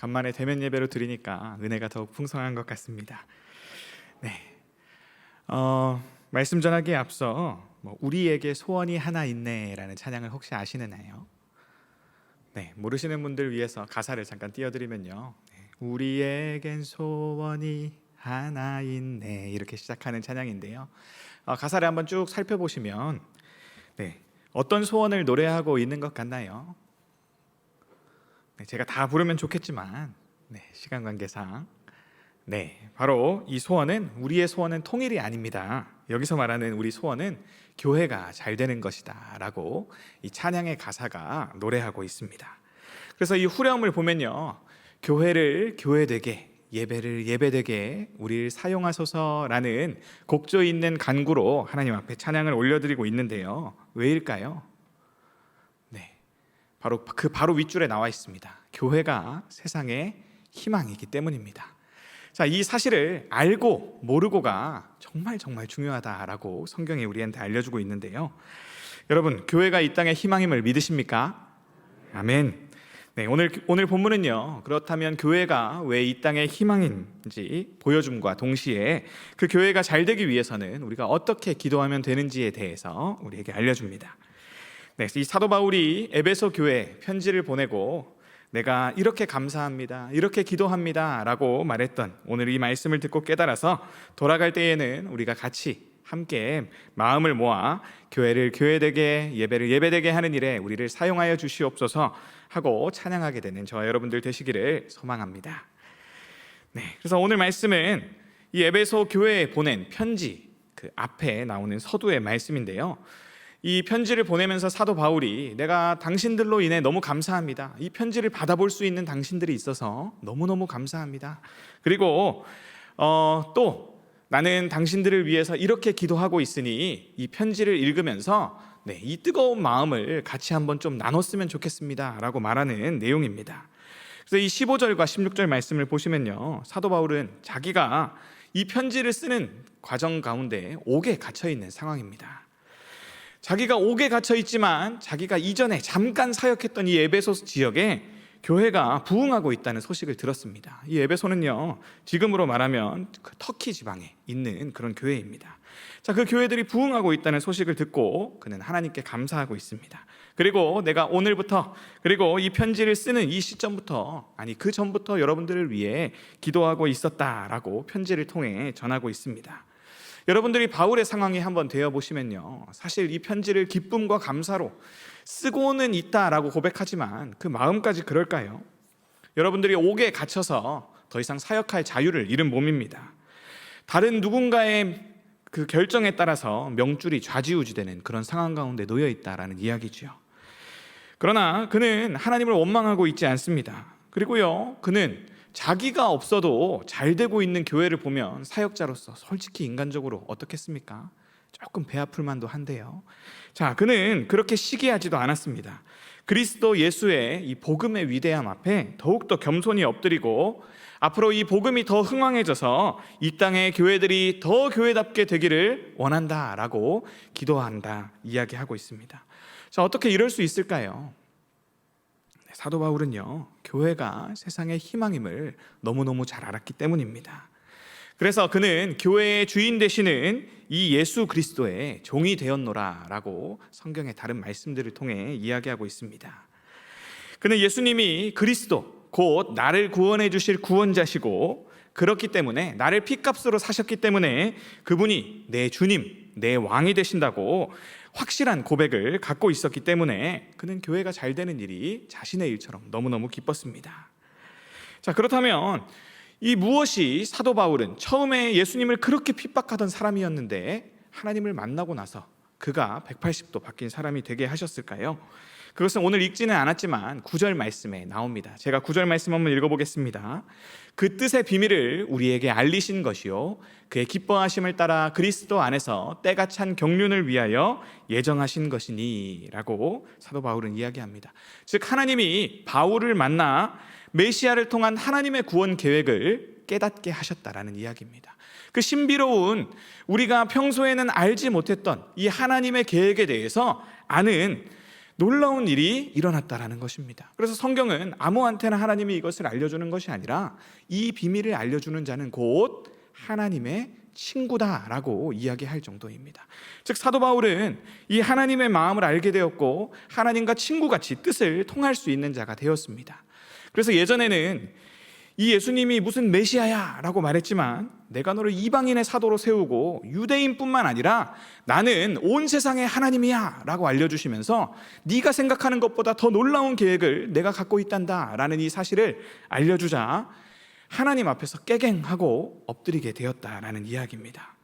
간만에 대면 예배로 드리니까 은혜가 더욱 풍성한 것 같습니다. 네, 말씀 전하기에 앞서 우리에게 소원이 하나 있네라는 찬양을 혹시 아시나요? 네, 모르시는 분들 위해서 가사를 잠깐 띄워드리면요, 우리에겐 소원이 하나 있네, 이렇게 시작하는 찬양인데요. 가사를 한번 쭉 살펴보시면 어떤 소원을 노래하고 있는 것 같나요? 제가 다 부르면 좋겠지만 시간 관계상 바로 이 소원은, 우리의 소원은 통일이 아닙니다. 여기서 말하는 우리 소원은 교회가 잘 되는 것이다 라고 이 찬양의 가사가 노래하고 있습니다. 그래서 이 후렴을 보면요, 교회를 교회되게, 예배를 예배되게 우리를 사용하소서라는 곡조 있는 간구로 하나님 앞에 찬양을 올려드리고 있는데요, 왜일까요? 바로 윗줄에 나와 있습니다. 교회가 세상의 희망이기 때문입니다. 자, 이 사실을 알고 모르고가 정말 중요하다라고 성경이 우리한테 알려주고 있는데요, 여러분, 교회가 이 땅의 희망임을 믿으십니까? 아멘. 오늘 본문은요, 그렇다면 교회가 왜 이 땅의 희망인지 보여줌과 동시에 그 교회가 잘 되기 위해서는 우리가 어떻게 기도하면 되는지에 대해서 우리에게 알려줍니다. 이 사도 바울이 에베소 교회에 편지를 보내고 내가 이렇게 감사합니다, 이렇게 기도합니다 라고 말했던 오늘 이 말씀을 듣고 깨달아서 돌아갈 때에는 우리가 같이 함께 마음을 모아 교회를 교회되게, 예배를 예배되게 하는 일에 우리를 사용하여 주시옵소서 하고 찬양하게 되는 저와 여러분들 되시기를 소망합니다. 그래서 오늘 말씀은 이 에베소 교회에 보낸 편지 그 앞에 나오는 서두의 말씀인데요, 이 편지를 보내면서 사도 바울이 내가 당신들로 인해 너무 감사합니다, 이 편지를 받아볼 수 있는 당신들이 있어서 너무너무 감사합니다, 그리고 또 나는 당신들을 위해서 이렇게 기도하고 있으니 이 편지를 읽으면서 이 뜨거운 마음을 같이 한번 좀 나눴으면 좋겠습니다 라고 말하는 내용입니다. 그래서 이 15절과 16절 말씀을 보시면요, 사도 바울은 자기가 이 편지를 쓰는 과정 가운데 옥에 갇혀 있는 상황입니다. 자기가 옥에 갇혀 있지만 자기가 이전에 잠깐 사역했던 이 에베소 지역에 교회가 부흥하고 있다는 소식을 들었습니다. 이 에베소는요, 지금으로 말하면 터키 지방에 있는 그런 교회입니다. 자, 그 교회들이 부흥하고 있다는 소식을 듣고 그는 하나님께 감사하고 있습니다. 그리고 내가 오늘부터, 그리고 이 편지를 쓰는 이 시점부터, 아니 그 전부터 여러분들을 위해 기도하고 있었다라고 편지를 통해 전하고 있습니다. 여러분들이 바울의 상황에 한번 되어보시면요, 사실 이 편지를 기쁨과 감사로 쓰고는 있다라고 고백하지만 그 마음까지 그럴까요? 여러분들이 옥에 갇혀서 더 이상 사역할 자유를 잃은 몸입니다. 다른 누군가의 그 결정에 따라서 명줄이 좌지우지되는 그런 상황 가운데 놓여 있다라는 이야기죠. 그러나 그는 하나님을 원망하고 있지 않습니다. 그리고요, 그는 자기가 없어도 잘 되고 있는 교회를 보면 사역자로서 솔직히 인간적으로 어떻겠습니까? 조금 배 아플 만도 한데요. 자, 그는 그렇게 시기하지도 않았습니다. 그리스도 예수의 이 복음의 위대함 앞에 더욱더 겸손히 엎드리고 앞으로 이 복음이 더 흥왕해져서 이 땅의 교회들이 더 교회답게 되기를 원한다라고 기도한다 이야기하고 있습니다. 자, 어떻게 이럴 수 있을까요? 사도 바울은요, 교회가 세상의 희망임을 너무너무 잘 알았기 때문입니다. 그래서 그는 교회의 주인 되시는 이 예수 그리스도의 종이 되었노라 라고 성경의 다른 말씀들을 통해 이야기하고 있습니다. 그는 예수님이 그리스도, 곧 나를 구원해 주실 구원자시고, 그렇기 때문에 나를 핏값으로 사셨기 때문에 그분이 내 주님, 내 왕이 되신다고 확실한 고백을 갖고 있었기 때문에 그는 교회가 잘 되는 일이 자신의 일처럼 너무너무 기뻤습니다. 자, 그렇다면 이 무엇이 사도 바울은 처음에 예수님을 그렇게 핍박하던 사람이었는데 하나님을 만나고 나서 그가 180도 바뀐 사람이 되게 하셨을까요? 그것은 오늘 읽지는 않았지만 9절 말씀에 나옵니다. 제가 9절 말씀 한번 읽어보겠습니다. 그 뜻의 비밀을 우리에게 알리신 것이요 그의 기뻐하심을 따라 그리스도 안에서 때가 찬 경륜을 위하여 예정하신 것이니 라고 사도 바울은 이야기합니다. 즉 하나님이 바울을 만나 메시아를 통한 하나님의 구원 계획을 깨닫게 하셨다라는 이야기입니다. 그 신비로운, 우리가 평소에는 알지 못했던 이 하나님의 계획에 대해서 아는 놀라운 일이 일어났다라는 것입니다. 그래서 성경은 아무한테나 하나님이 이것을 알려주는 것이 아니라 이 비밀을 알려주는 자는 곧 하나님의 친구다라고 이야기할 정도입니다. 즉 사도 바울은 이 하나님의 마음을 알게 되었고 하나님과 친구같이 뜻을 통할 수 있는 자가 되었습니다. 그래서 예전에는 이 예수님이 무슨 메시아야 라고 말했지만 내가 너를 이방인의 사도로 세우고 유대인뿐만 아니라 나는 온 세상의 하나님이야 라고 알려주시면서 네가 생각하는 것보다 더 놀라운 계획을 내가 갖고 있단다 라는 이 사실을 알려주자 하나님 앞에서 깨갱하고 엎드리게 되었다라는 이야기입니다.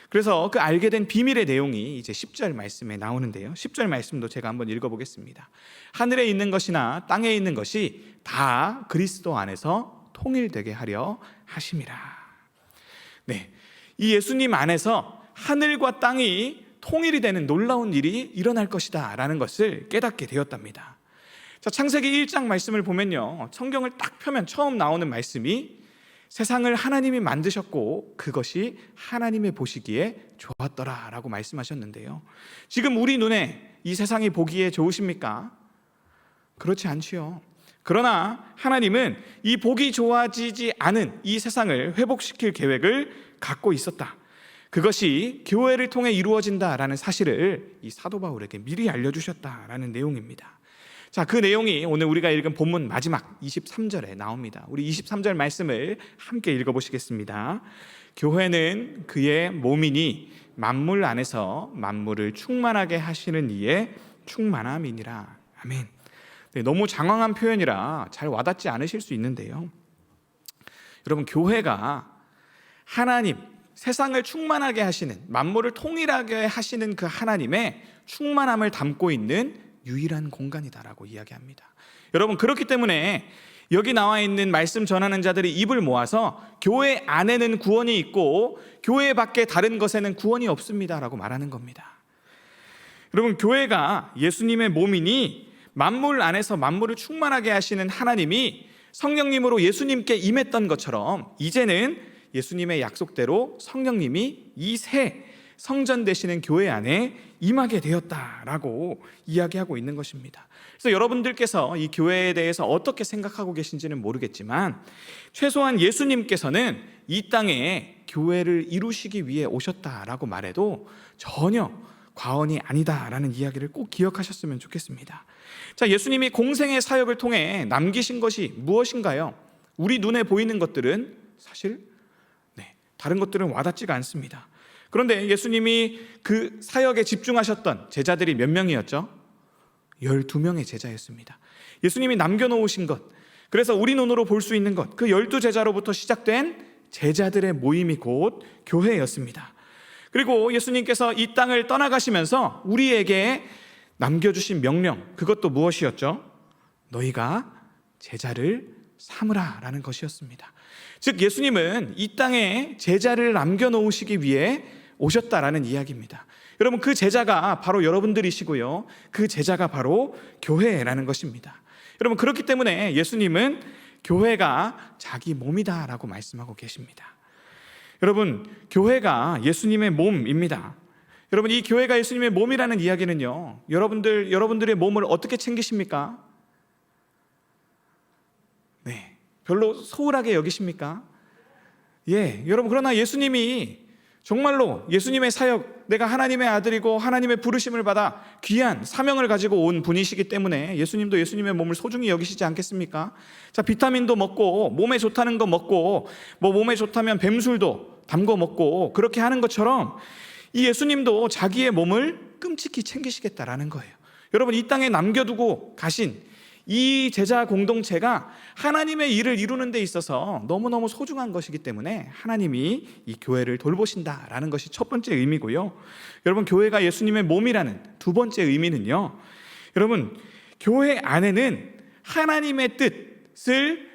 그래서 그 알게 된 비밀의 내용이 이제 10절 말씀에 나오는데요, 10절 말씀도 제가 한번 읽어보겠습니다. 하늘에 있는 것이나 땅에 있는 것이 다 그리스도 안에서 통일되게 하려 하심이라. 네, 이 예수님 안에서 하늘과 땅이 통일이 되는 놀라운 일이 일어날 것이다 라는 것을 깨닫게 되었답니다. 자, 창세기 1장 말씀을 보면요, 성경을 딱 펴면 처음 나오는 말씀이 세상을 하나님이 만드셨고 그것이 하나님의 보시기에 좋았더라 라고 말씀하셨는데요, 지금 우리 눈에 이 세상이 보기에 좋으십니까? 그렇지 않지요. 그러나 하나님은 이 보기 좋아지지 않은 이 세상을 회복시킬 계획을 갖고 있었다, 그것이 교회를 통해 이루어진다라는 사실을 이 사도 바울에게 미리 알려주셨다라는 내용입니다. 자, 그 내용이 오늘 우리가 읽은 본문 마지막 23절에 나옵니다. 우리 23절 말씀을 함께 읽어보시겠습니다. 교회는 그의 몸이니 만물 안에서 만물을 충만하게 하시는 이의 충만함이니라. 아멘. 네, 너무 장황한 표현이라 잘 와닿지 않으실 수 있는데요, 여러분, 교회가 하나님, 세상을 충만하게 하시는, 만물을 통일하게 하시는 그 하나님의 충만함을 담고 있는 유일한 공간이다라고 이야기합니다. 여러분, 그렇기 때문에 여기 나와 있는 말씀 전하는 자들이 입을 모아서 교회 안에는 구원이 있고 교회 밖에 다른 것에는 구원이 없습니다라고 말하는 겁니다. 여러분, 교회가 예수님의 몸이니 만물 안에서 만물을 충만하게 하시는 하나님이 성령님으로 예수님께 임했던 것처럼 이제는 예수님의 약속대로 성령님이 이 새 성전 되시는 교회 안에 임하게 되었다라고 이야기하고 있는 것입니다. 그래서 여러분들께서 이 교회에 대해서 어떻게 생각하고 계신지는 모르겠지만 최소한 예수님께서는 이 땅에 교회를 이루시기 위해 오셨다라고 말해도 전혀 과언이 아니다라는 이야기를 꼭 기억하셨으면 좋겠습니다. 자, 예수님이 공생의 사역을 통해 남기신 것이 무엇인가요? 우리 눈에 보이는 것들은 사실 다른 것들은 와닿지가 않습니다. 그런데 예수님이 그 사역에 집중하셨던 제자들이 몇 명이었죠? 12명의 제자였습니다. 예수님이 남겨놓으신 것, 그래서 우리 눈으로 볼 수 있는 것, 그 12제자로부터 시작된 제자들의 모임이 곧 교회였습니다. 그리고 예수님께서 이 땅을 떠나가시면서 우리에게 남겨주신 명령, 그것도 무엇이었죠? 너희가 제자를 삼으라 라는 것이었습니다. 즉 예수님은 이 땅에 제자를 남겨놓으시기 위해 오셨다라는 이야기입니다. 여러분, 그 제자가 바로 여러분들이시고요, 그 제자가 바로 교회라는 것입니다. 여러분, 그렇기 때문에 예수님은 교회가 자기 몸이다라고 말씀하고 계십니다. 여러분, 교회가 예수님의 몸입니다. 여러분, 이 교회가 예수님의 몸이라는 이야기는요, 여러분들의 몸을 어떻게 챙기십니까? 네, 별로 소홀하게 여기십니까? 예, 여러분, 그러나 예수님이 정말로 예수님의 사역, 내가 하나님의 아들이고 하나님의 부르심을 받아 귀한 사명을 가지고 온 분이시기 때문에 예수님도 예수님의 몸을 소중히 여기시지 않겠습니까? 자, 비타민도 먹고 몸에 좋다는 거 먹고 뭐 몸에 좋다면 뱀술도 담궈 먹고 그렇게 하는 것처럼 이 예수님도 자기의 몸을 끔찍히 챙기시겠다라는 거예요. 여러분, 이 땅에 남겨두고 가신 이 제자 공동체가 하나님의 일을 이루는 데 있어서 너무너무 소중한 것이기 때문에 하나님이 이 교회를 돌보신다라는 것이 첫 번째 의미고요. 여러분, 교회가 예수님의 몸이라는 두 번째 의미는요, 여러분, 교회 안에는 하나님의 뜻을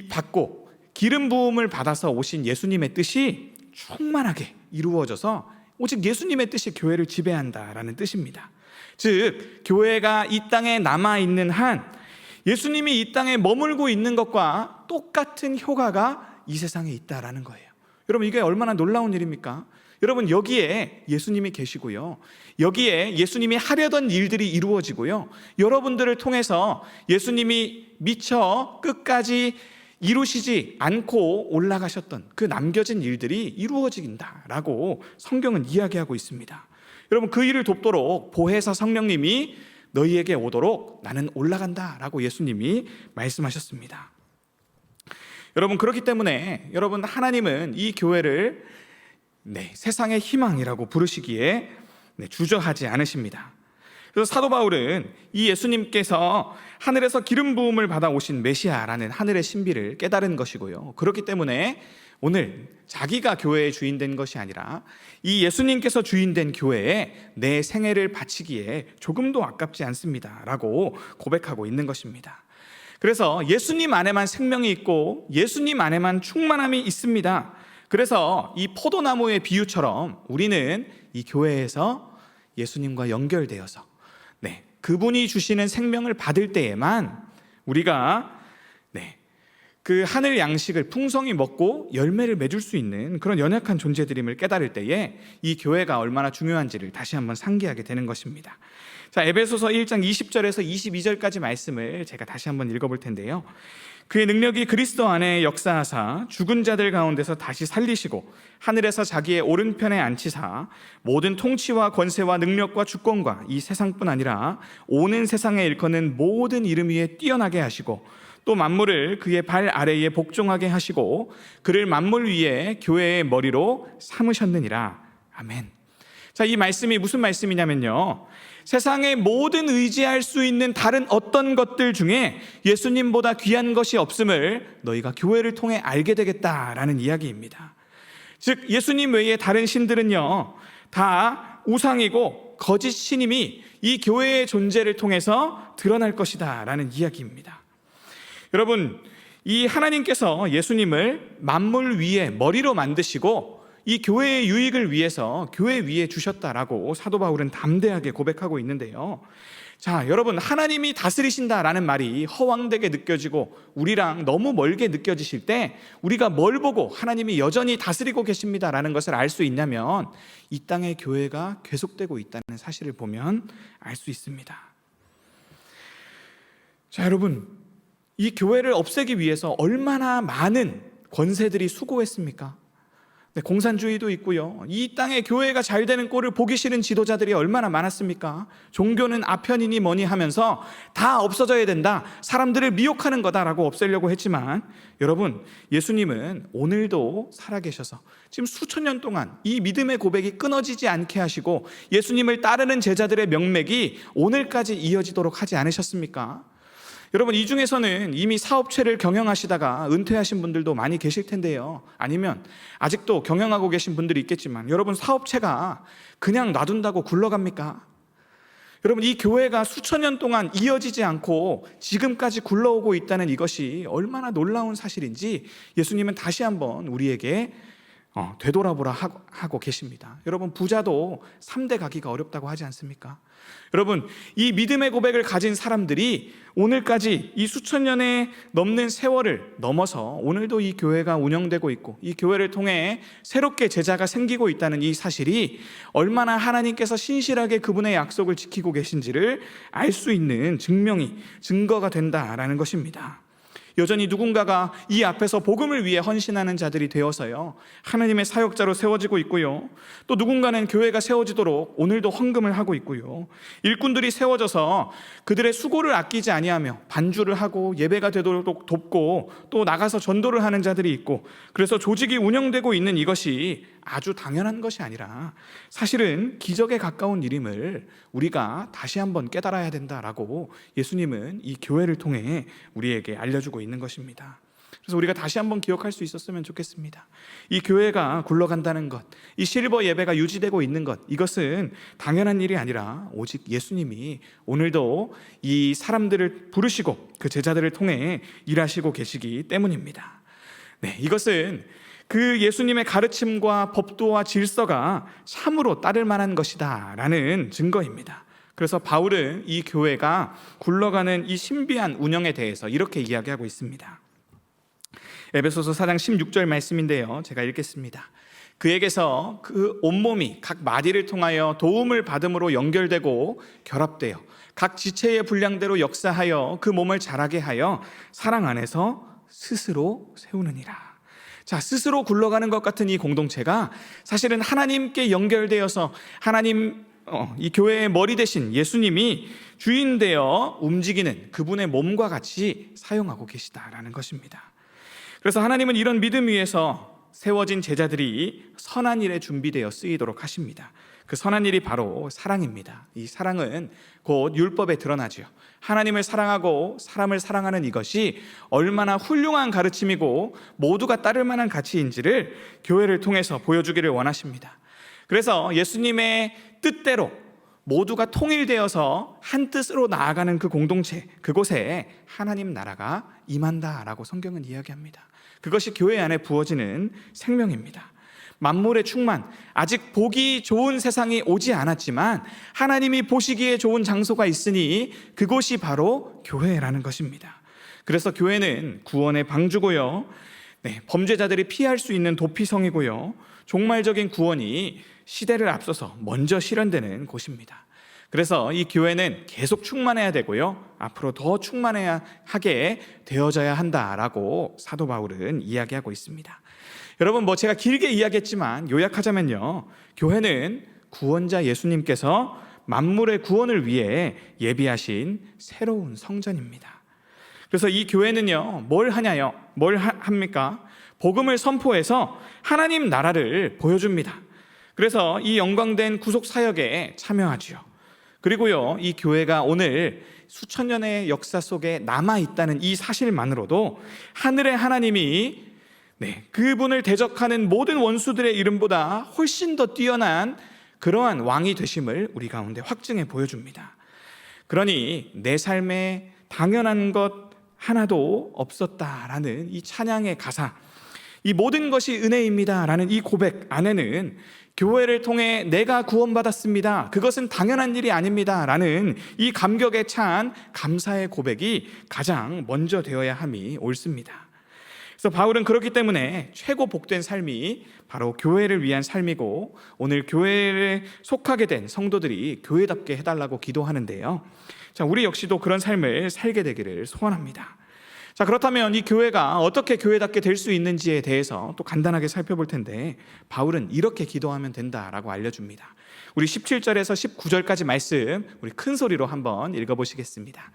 받고 기름 부음을 받아서 오신 예수님의 뜻이 충만하게 이루어져서 오직 예수님의 뜻이 교회를 지배한다라는 뜻입니다. 즉 교회가 이 땅에 남아있는 한 예수님이 이 땅에 머물고 있는 것과 똑같은 효과가 이 세상에 있다라는 거예요. 여러분, 이게 얼마나 놀라운 일입니까? 여러분, 여기에 예수님이 계시고요, 여기에 예수님이 하려던 일들이 이루어지고요, 여러분들을 통해서 예수님이 미처 끝까지 이루시지 않고 올라가셨던 그 남겨진 일들이 이루어진다라고 성경은 이야기하고 있습니다. 여러분, 그 일을 돕도록 보혜사 성령님이 너희에게 오도록 나는 올라간다라고 예수님이 말씀하셨습니다. 여러분, 그렇기 때문에 여러분, 하나님은 이 교회를 세상의 희망이라고 부르시기에 주저하지 않으십니다. 그래서 사도 바울은 이 예수님께서 하늘에서 기름 부음을 받아 오신 메시아라는 하늘의 신비를 깨달은 것이고요, 그렇기 때문에 오늘 자기가 교회의 주인 된 것이 아니라 이 예수님께서 주인 된 교회에 내 생애를 바치기에 조금도 아깝지 않습니다 라고 고백하고 있는 것입니다. 그래서 예수님 안에만 생명이 있고 예수님 안에만 충만함이 있습니다. 그래서 이 포도나무의 비유처럼 우리는 이 교회에서 예수님과 연결되어서 그분이 주시는 생명을 받을 때에만 우리가 그 하늘 양식을 풍성히 먹고 열매를 맺을 수 있는 그런 연약한 존재들임을 깨달을 때에 이 교회가 얼마나 중요한지를 다시 한번 상기하게 되는 것입니다. 자, 에베소서 1장 20절에서 22절까지 말씀을 제가 다시 한번 읽어볼 텐데요. 그의 능력이 그리스도 안에 역사하사 죽은 자들 가운데서 다시 살리시고 하늘에서 자기의 오른편에 앉히사 모든 통치와 권세와 능력과 주권과 이 세상뿐 아니라 오는 세상에 일컫는 모든 이름 위에 뛰어나게 하시고 또 만물을 그의 발 아래에 복종하게 하시고 그를 만물 위에 교회의 머리로 삼으셨느니라. 아멘. 자, 이 말씀이 무슨 말씀이냐면요, 세상의 모든 의지할 수 있는 다른 어떤 것들 중에 예수님보다 귀한 것이 없음을 너희가 교회를 통해 알게 되겠다라는 이야기입니다. 즉, 예수님 외에 다른 신들은요 다 우상이고 거짓 신임이 이 교회의 존재를 통해서 드러날 것이다 라는 이야기입니다. 여러분, 이 하나님께서 예수님을 만물 위에 머리로 만드시고 이 교회의 유익을 위해서 교회 위에 주셨다라고 사도 바울은 담대하게 고백하고 있는데요. 자, 여러분, 하나님이 다스리신다라는 말이 허황되게 느껴지고 우리랑 너무 멀게 느껴지실 때 우리가 뭘 보고 하나님이 여전히 다스리고 계십니다라는 것을 알 수 있냐면 이 땅의 교회가 계속되고 있다는 사실을 보면 알 수 있습니다. 자, 여러분, 이 교회를 없애기 위해서 얼마나 많은 권세들이 수고했습니까? 공산주의도 있고요, 이 땅에 교회가 잘 되는 꼴을 보기 싫은 지도자들이 얼마나 많았습니까? 종교는 아편이니 뭐니 하면서 다 없어져야 된다, 사람들을 미혹하는 거다라고 없애려고 했지만 여러분, 예수님은 오늘도 살아계셔서 지금 수천 년 동안 이 믿음의 고백이 끊어지지 않게 하시고 예수님을 따르는 제자들의 명맥이 오늘까지 이어지도록 하지 않으셨습니까? 여러분, 이 중에서는 이미 사업체를 경영하시다가 은퇴하신 분들도 많이 계실 텐데요, 아니면 아직도 경영하고 계신 분들이 있겠지만 여러분, 사업체가 그냥 놔둔다고 굴러갑니까? 여러분, 이 교회가 수천 년 동안 이어지지 않고 지금까지 굴러오고 있다는 이것이 얼마나 놀라운 사실인지 예수님은 다시 한번 우리에게 되돌아보라 하고 계십니다. 여러분, 부자도 3대 가기가 어렵다고 하지 않습니까? 여러분, 이 믿음의 고백을 가진 사람들이 오늘까지 이 수천 년에 넘는 세월을 넘어서 오늘도 이 교회가 운영되고 있고 이 교회를 통해 새롭게 제자가 생기고 있다는 이 사실이 얼마나 하나님께서 신실하게 그분의 약속을 지키고 계신지를 알 수 있는 증거가 된다라는 것입니다. 여전히 누군가가 이 앞에서 복음을 위해 헌신하는 자들이 되어서요 하나님의 사역자로 세워지고 있고요, 또 누군가는 교회가 세워지도록 오늘도 헌금을 하고 있고요, 일꾼들이 세워져서 그들의 수고를 아끼지 아니하며 반주를 하고 예배가 되도록 돕고 또 나가서 전도를 하는 자들이 있고, 그래서 조직이 운영되고 있는 이것이 아주 당연한 것이 아니라 사실은 기적에 가까운 일임을 우리가 다시 한번 깨달아야 된다라고 예수님은 이 교회를 통해 우리에게 알려주고 있는 것입니다. 그래서 우리가 다시 한번 기억할 수 있었으면 좋겠습니다. 이 교회가 굴러간다는 것, 이 실버 예배가 유지되고 있는 것, 이것은 당연한 일이 아니라 오직 예수님이 오늘도 이 사람들을 부르시고 그 제자들을 통해 일하시고 계시기 때문입니다. 이것은 그 예수님의 가르침과 법도와 질서가 참으로 따를 만한 것이다 라는 증거입니다. 그래서 바울은 이 교회가 굴러가는 이 신비한 운영에 대해서 이렇게 이야기하고 있습니다. 에베소서 4장 16절 말씀인데요, 제가 읽겠습니다. 그에게서 그 온몸이 각 마디를 통하여 도움을 받음으로 연결되고 결합되어 각 지체의 분량대로 역사하여 그 몸을 자라게 하여 사랑 안에서 스스로 세우느니라. 자, 스스로 굴러가는 것 같은 이 공동체가 사실은 하나님께 연결되어서 하나님, 이 교회의 머리 대신 예수님이 주인 되어 움직이는 그분의 몸과 같이 사용하고 계시다라는 것입니다. 그래서 하나님은 이런 믿음 위에서 세워진 제자들이 선한 일에 준비되어 쓰이도록 하십니다. 그 선한 일이 바로 사랑입니다. 이 사랑은 곧 율법에 드러나죠. 하나님을 사랑하고 사람을 사랑하는 이것이 얼마나 훌륭한 가르침이고 모두가 따를 만한 가치인지를 교회를 통해서 보여주기를 원하십니다. 그래서 예수님의 뜻대로 모두가 통일되어서 한 뜻으로 나아가는 그 공동체, 그곳에 하나님 나라가 임한다라고 성경은 이야기합니다. 그것이 교회 안에 부어지는 생명입니다. 만물의 충만, 아직 보기 좋은 세상이 오지 않았지만 하나님이 보시기에 좋은 장소가 있으니 그곳이 바로 교회라는 것입니다. 그래서 교회는 구원의 방주고요, 범죄자들이 피할 수 있는 도피성이고요, 종말적인 구원이 시대를 앞서서 먼저 실현되는 곳입니다. 그래서 이 교회는 계속 충만해야 되고요, 앞으로 더 충만해야 하게 되어져야 한다라고 사도 바울은 이야기하고 있습니다. 여러분, 제가 길게 이야기했지만 요약하자면요, 교회는 구원자 예수님께서 만물의 구원을 위해 예비하신 새로운 성전입니다. 그래서 이 교회는요, 뭘 합니까? 복음을 선포해서 하나님 나라를 보여줍니다. 그래서 이 영광된 구속 사역에 참여하지요. 그리고요, 이 교회가 오늘 수천 년의 역사 속에 남아있다는 이 사실만으로도 하늘의 하나님이 그분을 대적하는 모든 원수들의 이름보다 훨씬 더 뛰어난 그러한 왕이 되심을 우리 가운데 확증해 보여줍니다. 그러니 내 삶에 당연한 것 하나도 없었다라는 이 찬양의 가사, 이 모든 것이 은혜입니다라는 이 고백 안에는 교회를 통해 내가 구원받았습니다, 그것은 당연한 일이 아닙니다라는 이 감격에 찬 감사의 고백이 가장 먼저 되어야 함이 옳습니다. 그래서 바울은 그렇기 때문에 최고 복된 삶이 바로 교회를 위한 삶이고, 오늘 교회에 속하게 된 성도들이 교회답게 해달라고 기도하는데요, 자, 우리 역시도 그런 삶을 살게 되기를 소원합니다. 자, 그렇다면 이 교회가 어떻게 교회답게 될 수 있는지에 대해서 또 간단하게 살펴볼 텐데, 바울은 이렇게 기도하면 된다라고 알려줍니다. 우리 17절에서 19절까지 말씀 우리 큰 소리로 한번 읽어보시겠습니다.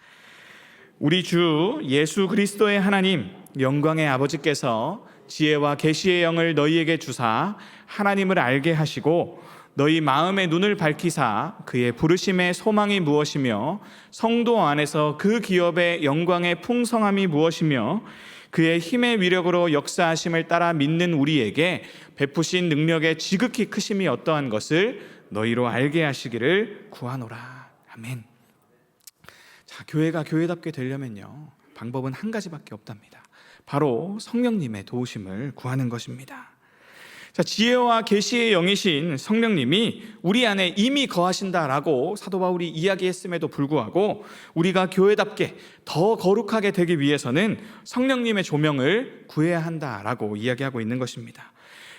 우리 주 예수 그리스도의 하나님, 영광의 아버지께서 지혜와 계시의 영을 너희에게 주사 하나님을 알게 하시고 너희 마음의 눈을 밝히사 그의 부르심의 소망이 무엇이며 성도 안에서 그 기업의 영광의 풍성함이 무엇이며 그의 힘의 위력으로 역사하심을 따라 믿는 우리에게 베푸신 능력의 지극히 크심이 어떠한 것을 너희로 알게 하시기를 구하노라. 아멘. 자, 교회가 교회답게 되려면요, 방법은 한 가지밖에 없답니다. 바로 성령님의 도우심을 구하는 것입니다. 자, 지혜와 계시의 영이신 성령님이 우리 안에 이미 거하신다라고 사도 바울이 이야기했음에도 불구하고 우리가 교회답게 더 거룩하게 되기 위해서는 성령님의 조명을 구해야 한다라고 이야기하고 있는 것입니다.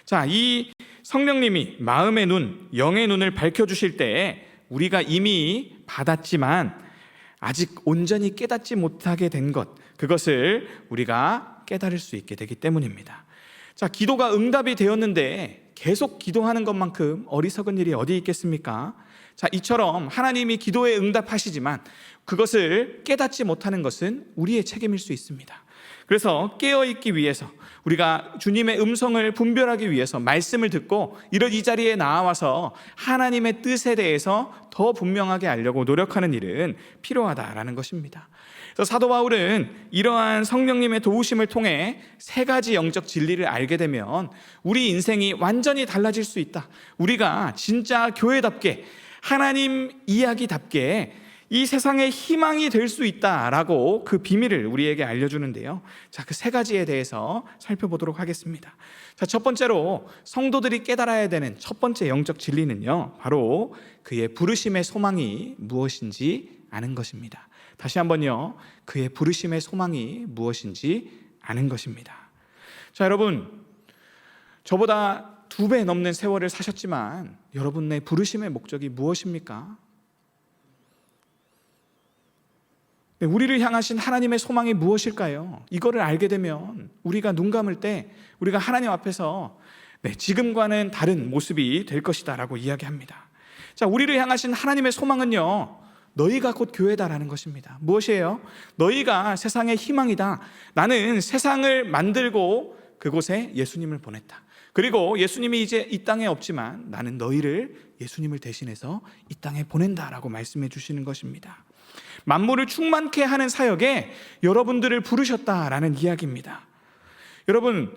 자, 이 성령님이 마음의 눈, 영의 눈을 밝혀주실 때에 우리가 이미 받았지만 아직 온전히 깨닫지 못하게 된 것, 그것을 우리가 깨달을 수 있게 되기 때문입니다. 자, 기도가 응답이 되었는데 계속 기도하는 것만큼 어리석은 일이 어디 있겠습니까? 자, 이처럼 하나님이 기도에 응답하시지만 그것을 깨닫지 못하는 것은 우리의 책임일 수 있습니다. 그래서 깨어있기 위해서, 우리가 주님의 음성을 분별하기 위해서 말씀을 듣고 이 자리에 나와서 하나님의 뜻에 대해서 더 분명하게 알려고 노력하는 일은 필요하다라는 것입니다. 그래서 사도 바울은 이러한 성령님의 도우심을 통해 세 가지 영적 진리를 알게 되면 우리 인생이 완전히 달라질 수 있다, 우리가 진짜 교회답게 하나님 이야기답게 이 세상의 희망이 될 수 있다라고 그 비밀을 우리에게 알려주는데요, 자, 그 세 가지에 대해서 살펴보도록 하겠습니다. 자, 첫 번째로 성도들이 깨달아야 되는 첫 번째 영적 진리는요, 바로 그의 부르심의 소망이 무엇인지 아는 것입니다. 다시 한번요, 그의 부르심의 소망이 무엇인지 아는 것입니다. 자, 여러분, 저보다 2배 넘는 세월을 사셨지만 여러분의 부르심의 목적이 무엇입니까? 네, 우리를 향하신 하나님의 소망이 무엇일까요? 이거를 알게 되면 우리가 눈 감을 때 우리가 하나님 앞에서 지금과는 다른 모습이 될 것이다 라고 이야기합니다. 자, 우리를 향하신 하나님의 소망은요, 너희가 곧 교회다라는 것입니다. 무엇이에요? 너희가 세상의 희망이다. 나는 세상을 만들고 그곳에 예수님을 보냈다. 그리고 예수님이 이제 이 땅에 없지만 나는 너희를 예수님을 대신해서 이 땅에 보낸다라고 말씀해 주시는 것입니다. 만물을 충만케 하는 사역에 여러분들을 부르셨다라는 이야기입니다. 여러분,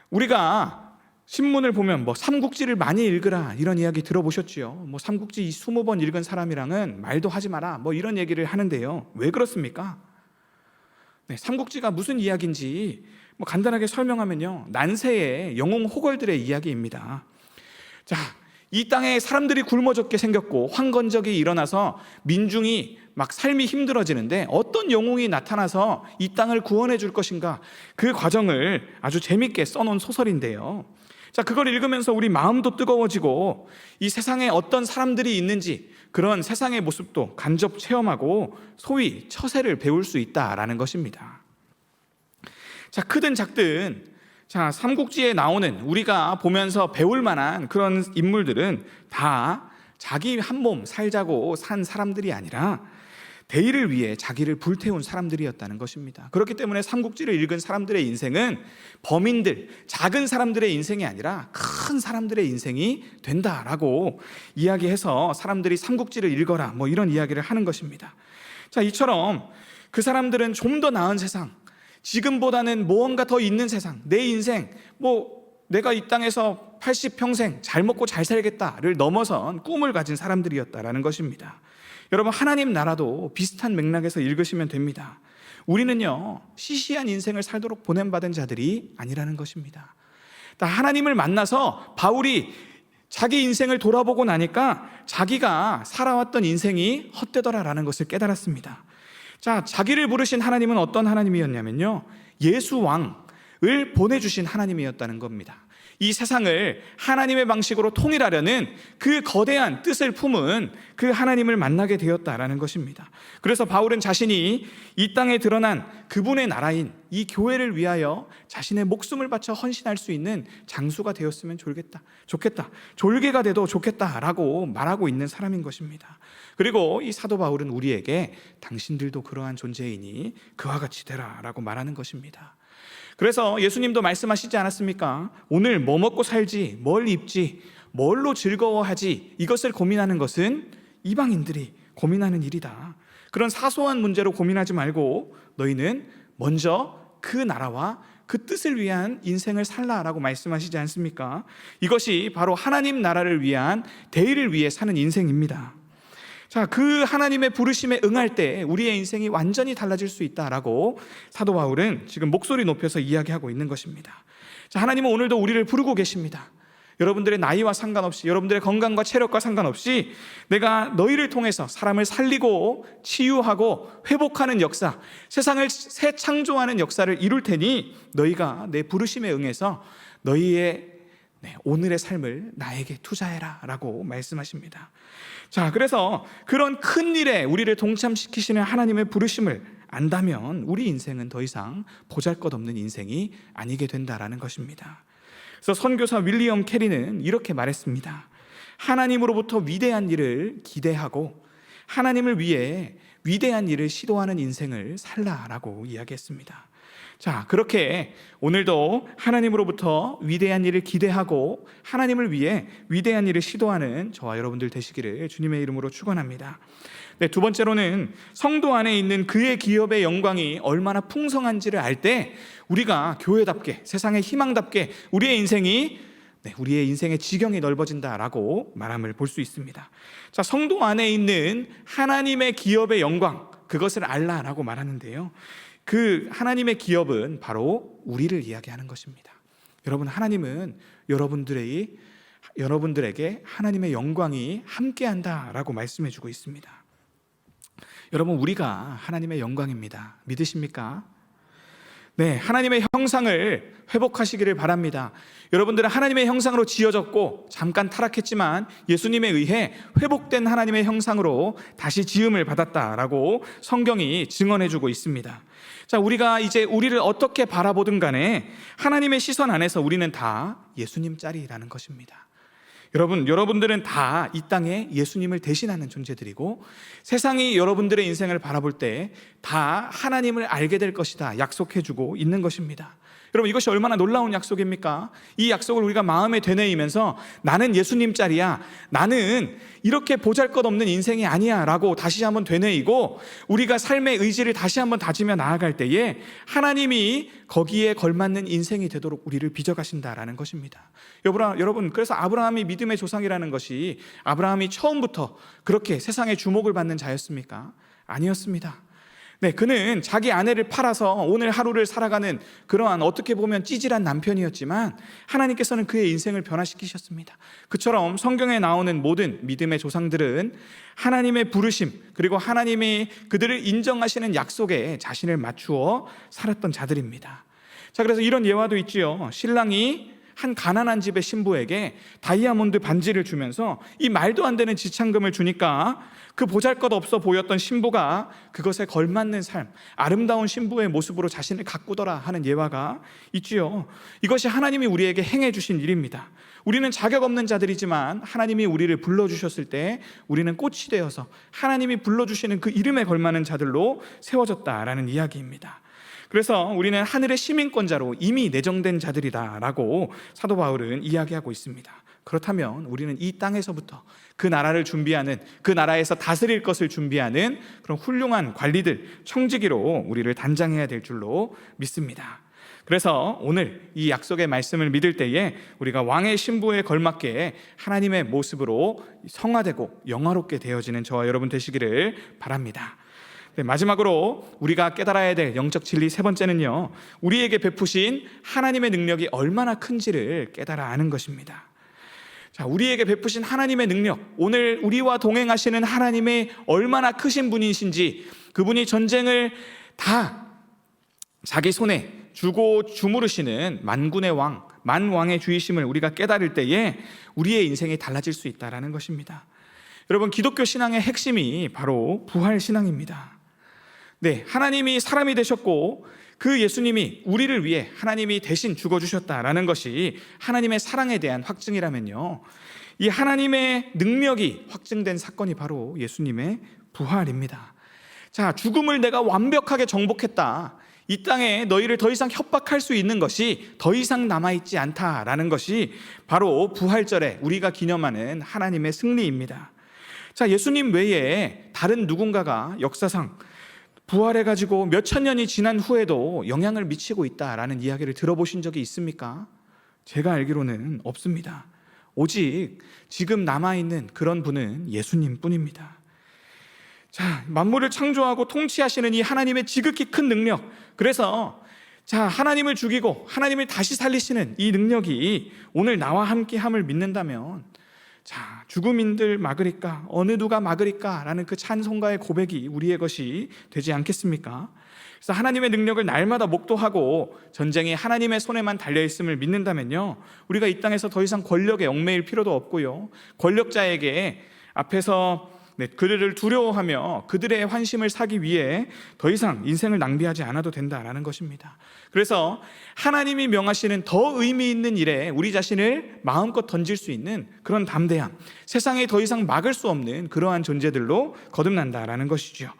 우리가 신문을 보면 삼국지를 많이 읽으라 이런 이야기 들어보셨지요? 삼국지 20번 읽은 사람이랑은 말도 하지 마라 이런 얘기를 하는데요. 왜 그렇습니까? 삼국지가 무슨 이야기인지 간단하게 설명하면요, 난세의 영웅 호걸들의 이야기입니다. 자, 이 땅에 사람들이 굶어 죽게 생겼고 황건적이 일어나서 민중이 막 삶이 힘들어지는데 어떤 영웅이 나타나서 이 땅을 구원해 줄 것인가, 그 과정을 아주 재밌게 써놓은 소설인데요. 자, 그걸 읽으면서 우리 마음도 뜨거워지고 이 세상에 어떤 사람들이 있는지 그런 세상의 모습도 간접 체험하고 소위 처세를 배울 수 있다라는 것입니다. 자, 크든 작든, 자, 삼국지에 나오는 우리가 보면서 배울 만한 그런 인물들은 다 자기 한 몸 살자고 산 사람들이 아니라 대의를 위해 자기를 불태운 사람들이었다는 것입니다. 그렇기 때문에 삼국지를 읽은 사람들의 인생은 범인들, 작은 사람들의 인생이 아니라 큰 사람들의 인생이 된다라고 이야기해서 사람들이 삼국지를 읽어라 이런 이야기를 하는 것입니다. 자, 이처럼 그 사람들은 좀 더 나은 세상, 지금보다는 무언가 더 있는 세상, 내 인생, 내가 이 땅에서 80평생 잘 먹고 잘 살겠다를 넘어선 꿈을 가진 사람들이었다라는 것입니다. 여러분, 하나님 나라도 비슷한 맥락에서 읽으시면 됩니다. 우리는요, 시시한 인생을 살도록 보냄받은 자들이 아니라는 것입니다. 하나님을 만나서 바울이 자기 인생을 돌아보고 나니까 자기가 살아왔던 인생이 헛되더라라는 것을 깨달았습니다. 자, 자기를 부르신 하나님은 어떤 하나님이었냐면요, 예수 왕을 보내주신 하나님이었다는 겁니다. 이 세상을 하나님의 방식으로 통일하려는 그 거대한 뜻을 품은 그 하나님을 만나게 되었다라는 것입니다. 그래서 바울은 자신이 이 땅에 드러난 그분의 나라인 이 교회를 위하여 자신의 목숨을 바쳐 헌신할 수 있는 장수가 되었으면 좋겠다, 졸개가 돼도 좋겠다라고 말하고 있는 사람인 것입니다. 그리고 이 사도 바울은 우리에게 당신들도 그러한 존재이니 그와 같이 되라라고 말하는 것입니다. 그래서 예수님도 말씀하시지 않았습니까? 오늘 뭐 먹고 살지, 뭘 입지, 뭘로 즐거워하지, 이것을 고민하는 것은 이방인들이 고민하는 일이다. 그런 사소한 문제로 고민하지 말고 너희는 먼저 그 나라와 그 뜻을 위한 인생을 살라라고 말씀하시지 않습니까? 이것이 바로 하나님 나라를 위한, 대의를 위해 사는 인생입니다. 자, 그 하나님의 부르심에 응할 때 우리의 인생이 완전히 달라질 수 있다라고 사도 바울은 지금 목소리 높여서 이야기하고 있는 것입니다. 자, 하나님은 오늘도 우리를 부르고 계십니다. 여러분들의 나이와 상관없이, 여러분들의 건강과 체력과 상관없이 내가 너희를 통해서 사람을 살리고 치유하고 회복하는 역사, 세상을 새 창조하는 역사를 이룰 테니 너희가 내 부르심에 응해서 너희의 오늘의 삶을 나에게 투자해라 라고 말씀하십니다. 자, 그래서 그런 큰 일에 우리를 동참시키시는 하나님의 부르심을 안다면 우리 인생은 더 이상 보잘것없는 인생이 아니게 된다라는 것입니다. 그래서 선교사 윌리엄 캐리는 이렇게 말했습니다. 하나님으로부터 위대한 일을 기대하고 하나님을 위해 위대한 일을 시도하는 인생을 살라라고 이야기했습니다. 자, 그렇게 오늘도 하나님으로부터 위대한 일을 기대하고 하나님을 위해 위대한 일을 시도하는 저와 여러분들 되시기를 주님의 이름으로 축원합니다. 네, 두 번째로는 성도 안에 있는 그의 기업의 영광이 얼마나 풍성한지를 알 때 우리가 교회답게, 세상의 희망답게 우리의 인생의 지경이 넓어진다라고 말함을 볼 수 있습니다. 자, 성도 안에 있는 하나님의 기업의 영광, 그것을 알라라고 말하는데요, 그 하나님의 기업은 바로 우리를 이야기하는 것입니다. 여러분, 하나님은 여러분들에게 하나님의 영광이 함께한다라고 말씀해주고 있습니다. 여러분, 우리가 하나님의 영광입니다. 믿으십니까? 네, 하나님의 형상을 회복하시기를 바랍니다. 여러분들은 하나님의 형상으로 지어졌고 잠깐 타락했지만 예수님에 의해 회복된 하나님의 형상으로 다시 지음을 받았다라고 성경이 증언해주고 있습니다. 자, 우리가 이제 우리를 어떻게 바라보든 간에 하나님의 시선 안에서 우리는 다 예수님 짤이라는 것입니다. 여러분들은 다 이 땅에 예수님을 대신하는 존재들이고 세상이 여러분들의 인생을 바라볼 때 다 하나님을 알게 될 것이다 약속해주고 있는 것입니다. 여러분, 이것이 얼마나 놀라운 약속입니까? 이 약속을 우리가 마음에 되뇌이면서 나는 예수님 짤이야, 나는 이렇게 보잘것없는 인생이 아니야 라고 다시 한번 되뇌이고 우리가 삶의 의지를 다시 한번 다지며 나아갈 때에 하나님이 거기에 걸맞는 인생이 되도록 우리를 빚어가신다라는 것입니다. 여러분, 그래서 아브라함이 믿음의 조상이라는 것이 아브라함이 처음부터 그렇게 세상의 주목을 받는 자였습니까? 아니었습니다. 네, 그는 자기 아내를 팔아서 오늘 하루를 살아가는 그러한 어떻게 보면 찌질한 남편이었지만 하나님께서는 그의 인생을 변화시키셨습니다. 그처럼 성경에 나오는 모든 믿음의 조상들은 하나님의 부르심 그리고 하나님이 그들을 인정하시는 약속에 자신을 맞추어 살았던 자들입니다. 자, 그래서 이런 예화도 있지요. 신랑이 한 가난한 집의 신부에게 다이아몬드 반지를 주면서 이 말도 안 되는 지참금을 주니까 그 보잘것없어 보였던 신부가 그것에 걸맞는 삶, 아름다운 신부의 모습으로 자신을 가꾸더라 하는 예화가 있지요. 이것이 하나님이 우리에게 행해 주신 일입니다. 우리는 자격 없는 자들이지만 하나님이 우리를 불러주셨을 때 우리는 꽃이 되어서 하나님이 불러주시는 그 이름에 걸맞는 자들로 세워졌다라는 이야기입니다. 그래서 우리는 하늘의 시민권자로 이미 내정된 자들이다라고 사도 바울은 이야기하고 있습니다. 그렇다면 우리는 이 땅에서부터 그 나라를 준비하는, 그 나라에서 다스릴 것을 준비하는 그런 훌륭한 관리들, 청지기로 우리를 단장해야 될 줄로 믿습니다. 그래서 오늘 이 약속의 말씀을 믿을 때에 우리가 왕의 신부에 걸맞게 하나님의 모습으로 성화되고 영화롭게 되어지는 저와 여러분 되시기를 바랍니다. 네, 마지막으로 우리가 깨달아야 될 영적 진리 세 번째는요, 우리에게 베푸신 하나님의 능력이 얼마나 큰지를 깨달아 아는 것입니다. 자, 우리에게 베푸신 하나님의 능력, 오늘 우리와 동행하시는 하나님의 얼마나 크신 분이신지, 그분이 전쟁을 다 자기 손에 주고 주무르시는 만군의 왕, 만왕의 주이심을 우리가 깨달을 때에 우리의 인생이 달라질 수 있다는 것입니다. 여러분, 기독교 신앙의 핵심이 바로 부활 신앙입니다. 네, 하나님이 사람이 되셨고 그 예수님이 우리를 위해 하나님이 대신 죽어주셨다라는 것이 하나님의 사랑에 대한 확증이라면요, 이 하나님의 능력이 확증된 사건이 바로 예수님의 부활입니다. 자, 죽음을 내가 완벽하게 정복했다, 이 땅에 너희를 더 이상 협박할 수 있는 것이 더 이상 남아있지 않다라는 것이 바로 부활절에 우리가 기념하는 하나님의 승리입니다. 자, 예수님 외에 다른 누군가가 역사상 부활해가지고 몇천 년이 지난 후에도 영향을 미치고 있다라는 이야기를 들어보신 적이 있습니까? 제가 알기로는 없습니다. 오직 지금 남아있는 그런 분은 예수님 뿐입니다. 자, 만물을 창조하고 통치하시는 이 하나님의 지극히 큰 능력, 그래서 자, 하나님을 죽이고 하나님을 다시 살리시는 이 능력이 오늘 나와 함께함을 믿는다면, 자, 죽음인들 막으리까, 어느 누가 막으리까 라는 그 찬송가의 고백이 우리의 것이 되지 않겠습니까? 그래서 하나님의 능력을 날마다 목도하고 전쟁이 하나님의 손에만 달려있음을 믿는다면요, 우리가 이 땅에서 더 이상 권력에 얽매일 필요도 없고요, 권력자에게 앞에서 그들을 두려워하며 그들의 환심을 사기 위해 더 이상 인생을 낭비하지 않아도 된다라는 것입니다. 그래서 하나님이 명하시는 더 의미 있는 일에 우리 자신을 마음껏 던질 수 있는 그런 담대함, 세상에 더 이상 막을 수 없는 그러한 존재들로 거듭난다라는 것이죠.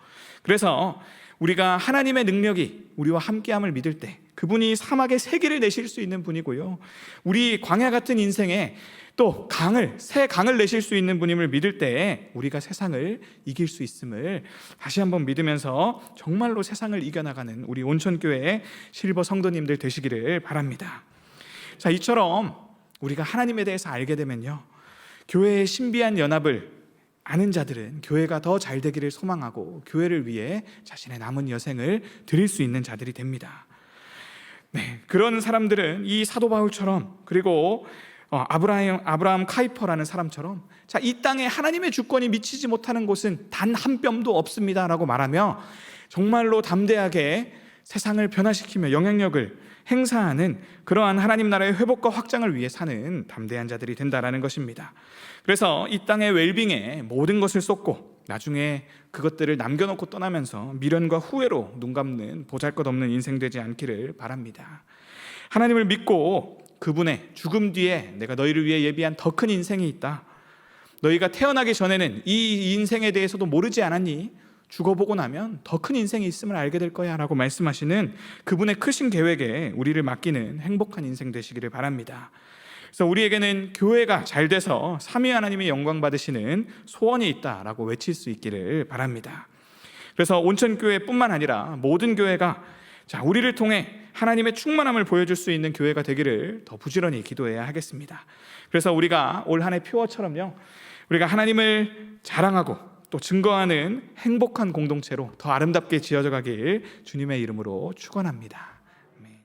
그래서 우리가 하나님의 능력이 우리와 함께함을 믿을 때 그분이 사막에 세기를 내실 수 있는 분이고요, 우리 광야 같은 인생에 또 새 강을 내실 수 있는 분임을 믿을 때 우리가 세상을 이길 수 있음을 다시 한번 믿으면서 정말로 세상을 이겨나가는 우리 온천교회의 실버 성도님들 되시기를 바랍니다. 자, 이처럼 우리가 하나님에 대해서 알게 되면요, 교회의 신비한 연합을 아는 자들은 교회가 더 잘 되기를 소망하고 교회를 위해 자신의 남은 여생을 드릴 수 있는 자들이 됩니다. 네, 그런 사람들은 이 사도 바울처럼, 그리고 아브라함 카이퍼라는 사람처럼, 자, 이 땅에 하나님의 주권이 미치지 못하는 곳은 단 한 뼘도 없습니다 라고 말하며 정말로 담대하게 세상을 변화시키며 영향력을 행사하는 그러한 하나님 나라의 회복과 확장을 위해 사는 담대한 자들이 된다라는 것입니다. 그래서 이 땅의 웰빙에 모든 것을 쏟고 나중에 그것들을 남겨놓고 떠나면서 미련과 후회로 눈 감는 보잘것없는 인생 되지 않기를 바랍니다. 하나님을 믿고 그분의 죽음 뒤에 내가 너희를 위해 예비한 더 큰 인생이 있다. 너희가 태어나기 전에는 이 인생에 대해서도 모르지 않았니? 죽어보고 나면 더 큰 인생이 있음을 알게 될 거야 라고 말씀하시는 그분의 크신 계획에 우리를 맡기는 행복한 인생 되시기를 바랍니다. 그래서 우리에게는 교회가 잘 돼서 삼위 하나님의 영광 받으시는 소원이 있다라고 외칠 수 있기를 바랍니다. 그래서 온천교회뿐만 아니라 모든 교회가 우리를 통해 하나님의 충만함을 보여줄 수 있는 교회가 되기를 더 부지런히 기도해야 하겠습니다. 그래서 우리가 올 한 해 표어처럼요, 우리가 하나님을 자랑하고 또 증거하는 행복한 공동체로 더 아름답게 지어져 가길 주님의 이름으로 축원합니다.